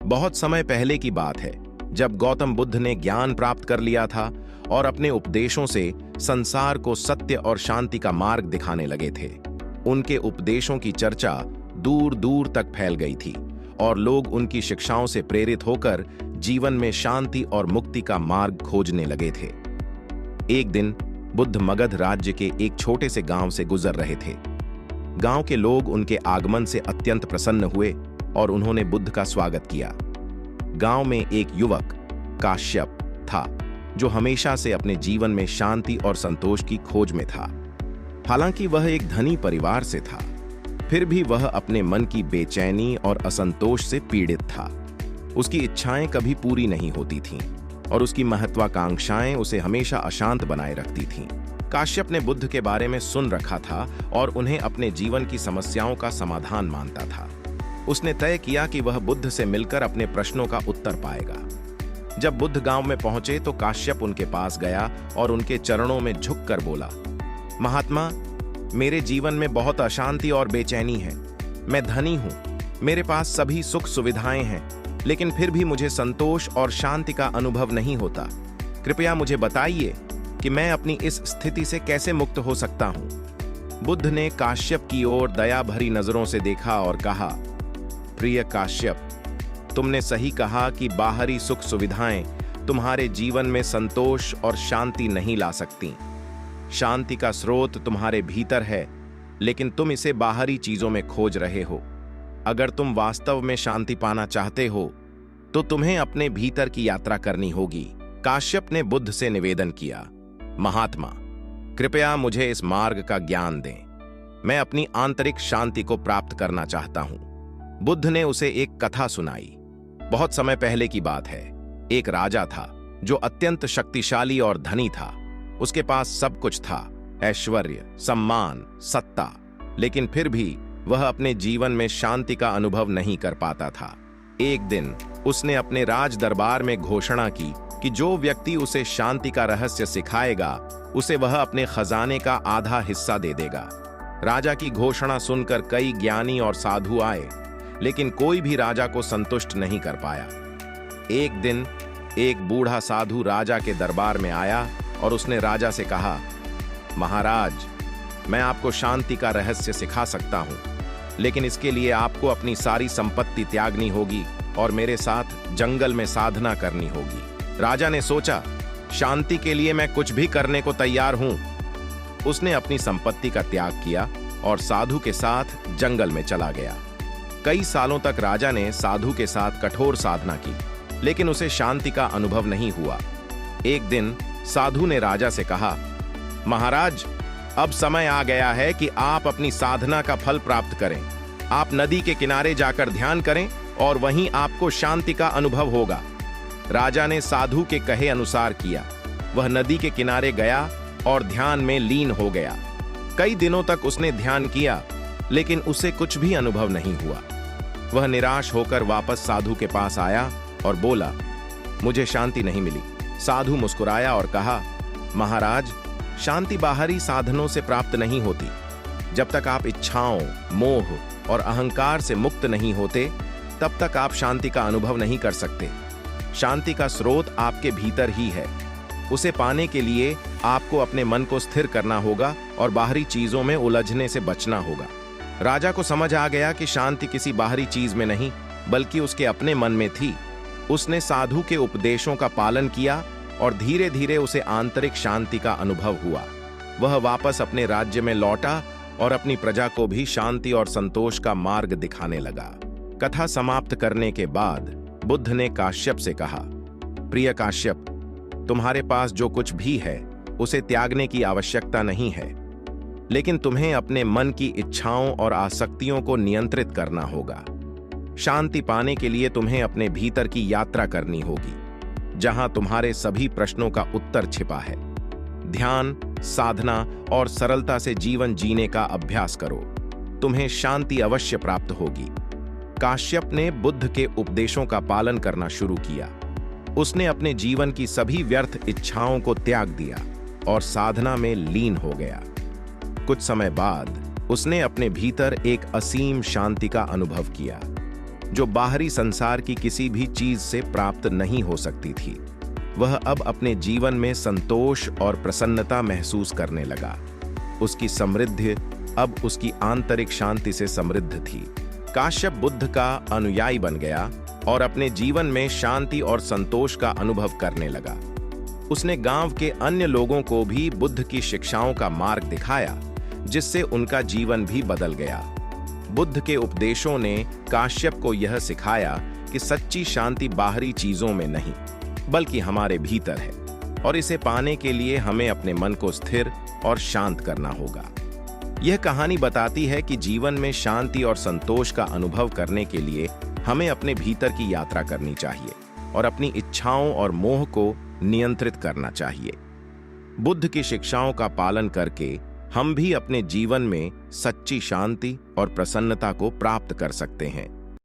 बहुत समय पहले की बात है, जब गौतम बुद्ध ने ज्ञान प्राप्त कर लिया था और अपने उपदेशों से संसार को सत्य और शांति का मार्ग दिखाने लगे थे। उनके उपदेशों की चर्चा दूर दूर तक फैल गई थी और लोग उनकी शिक्षाओं से प्रेरित होकर जीवन में शांति और मुक्ति का मार्ग खोजने लगे थे। एक दिन बुद्ध मगध राज्य के एक छोटे से गांव से गुजर रहे थे। गांव के लोग उनके आगमन से अत्यंत प्रसन्न हुए और उन्होंने बुद्ध का स्वागत किया। गांव में एक युवक काश्यप था जो हमेशा से अपने जीवन में शांति और संतोष की खोज में था। हालांकि वह एक धनी परिवार से था, फिर भी वह अपने मन की बेचैनी और असंतोष से पीड़ित था। उसकी इच्छाएं कभी पूरी नहीं होती थीं और उसकी महत्वाकांक्षाएं उसे हमेशा अशांत बनाए रखती थीं। काश्यप ने बुद्ध के बारे में सुन रखा था और उन्हें अपने जीवन की समस्याओं का समाधान मानता था। उसने तय किया कि वह बुद्ध से मिलकर अपने प्रश्नों का उत्तर पाएगा। जब बुद्ध गांव में पहुंचे तो काश्यप उनके पास गया और उनके चरणों में झुककर बोला, महात्मा, मेरे जीवन में बहुत अशांति और बेचैनी है। मैं धनी हूं, मेरे पास सभी सुख सुविधाएं हैं, लेकिन फिर भी मुझे संतोष और शांति का अनुभव नहीं होता। कृपया मुझे बताइए कि मैं अपनी इस स्थिति से कैसे मुक्त हो सकता हूं। बुद्ध ने काश्यप की ओर दया भरी नजरों से देखा और कहा, प्रिय काश्यप, तुमने सही कहा कि बाहरी सुख सुविधाएं तुम्हारे जीवन में संतोष और शांति नहीं ला सकती। शांति का स्रोत तुम्हारे भीतर है, लेकिन तुम इसे बाहरी चीजों में खोज रहे हो। अगर तुम वास्तव में शांति पाना चाहते हो तो तुम्हें अपने भीतर की यात्रा करनी होगी। काश्यप ने बुद्ध से निवेदन किया, महात्मा, कृपया मुझे इस मार्ग का ज्ञान दें। मैं अपनी आंतरिक शांति को प्राप्त करना चाहता हूं। बुद्ध ने उसे एक कथा सुनाई। बहुत समय पहले की बात है। एक राजा था जो अत्यंत शक्तिशाली और धनी था। उसके पास सब कुछ था, ऐश्वर्य, सम्मान, सत्ता, लेकिन फिर भी वह अपने जीवन में शांति का अनुभव नहीं कर पाता था। एक दिन उसने अपने राज दरबार में घोषणा की कि जो व्यक्ति उसे शांति का रहस्य सिखाएगा, उसे वह अपने खजाने का आधा हिस्सा दे देगा। राजा की घोषणा सुनकर कई ज्ञानी और साधु आए, लेकिन कोई भी राजा को संतुष्ट नहीं कर पाया। एक दिन एक बूढ़ा साधु राजा के दरबार में आया और उसने राजा से कहा, महाराज, मैं आपको शांति का रहस्य सिखा सकता हूं, लेकिन इसके लिए आपको अपनी सारी संपत्ति त्यागनी होगी और मेरे साथ जंगल में साधना करनी होगी। राजा ने सोचा, शांति के लिए मैं कुछ भी करने को तैयार हूं। उसने अपनी संपत्ति का त्याग किया और साधु के साथ जंगल में चला गया। कई सालों तक राजा ने साधु के साथ कठोर साधना की, लेकिन उसे शांति का अनुभव नहीं हुआ। एक दिन साधु ने राजा से कहा, महाराज, अब समय आ गया है कि आप अपनी साधना का फल प्राप्त करें। आप नदी के किनारे जाकर ध्यान करें और वहीं आपको शांति का अनुभव होगा। राजा ने साधु के कहे अनुसार किया। वह नदी के किनारे गया और ध्यान में लीन हो गया। कई दिनों तक उसने ध्यान किया, लेकिन उसे कुछ भी अनुभव नहीं हुआ। वह निराश होकर वापस साधु के पास आया और बोला, मुझे शांति नहीं मिली। साधु मुस्कुराया और कहा, महाराज, शांति बाहरी साधनों से प्राप्त नहीं होती। जब तक आप इच्छाओं, मोह और अहंकार से मुक्त नहीं होते, तब तक आप शांति का अनुभव नहीं कर सकते। शांति का स्रोत आपके भीतर ही है। उसे पाने के लिए आपको अपने मन को स्थिर करना होगा और बाहरी चीजों में उलझने से बचना होगा। राजा को समझ आ गया कि शांति किसी बाहरी चीज में नहीं, बल्कि उसके अपने मन में थी। उसने साधु के उपदेशों का पालन किया और धीरे धीरे उसे आंतरिक शांति का अनुभव हुआ। वह वापस अपने राज्य में लौटा और अपनी प्रजा को भी शांति और संतोष का मार्ग दिखाने लगा। कथा समाप्त करने के बाद बुद्ध ने काश्यप से कहा, प्रिय काश्यप, तुम्हारे पास जो कुछ भी है उसे त्यागने की आवश्यकता नहीं है, लेकिन तुम्हें अपने मन की इच्छाओं और आसक्तियों को नियंत्रित करना होगा। शांति पाने के लिए तुम्हें अपने भीतर की यात्रा करनी होगी, जहां तुम्हारे सभी प्रश्नों का उत्तर छिपा है। ध्यान, साधना और सरलता से जीवन जीने का अभ्यास करो। तुम्हें शांति अवश्य प्राप्त होगी। काश्यप ने बुद्ध के उपदेशों का पालन करना शुरू किया। उसने अपने जीवन की सभी व्यर्थ इच्छाओं को त्याग दिया और साधना में लीन हो गया। कुछ समय बाद उसने अपने भीतर एक असीम शांति का अनुभव किया। जो बाहरी संसार की किसी भी चीज से प्राप्त नहीं हो सकती थी। वह अब अपने जीवन में संतोष और प्रसन्नता महसूस करने लगा। उसकी समृद्धि अब उसकी आंतरिक शांति से समृद्ध थी। काश्यप बुद्ध का अनुयायी बन गया और अपने जीवन में शांति और संतोष का अनुभव करने लगा। उसने गांव के अन्य लोगों को भी बुद्ध की शिक्षाओं का मार्ग दिखाया, जिससे उनका जीवन भी बदल गया। बुद्ध के उपदेशों ने काश्यप को यह सिखाया कि सच्ची शांति बाहरी चीजों में नहीं, बल्कि हमारे भीतर है, और इसे पाने के लिए हमें अपने मन को स्थिर और शांत करना होगा। यह कहानी बताती है कि जीवन में शांति और संतोष का अनुभव करने के लिए हमें अपने भीतर की यात्रा करनी चाहिए और अपनी इच्छाओं और मोह को नियंत्रित करना चाहिए। बुद्ध की शिक्षाओं का पालन करके हम भी अपने जीवन में सच्ची शांति और प्रसन्नता को प्राप्त कर सकते हैं।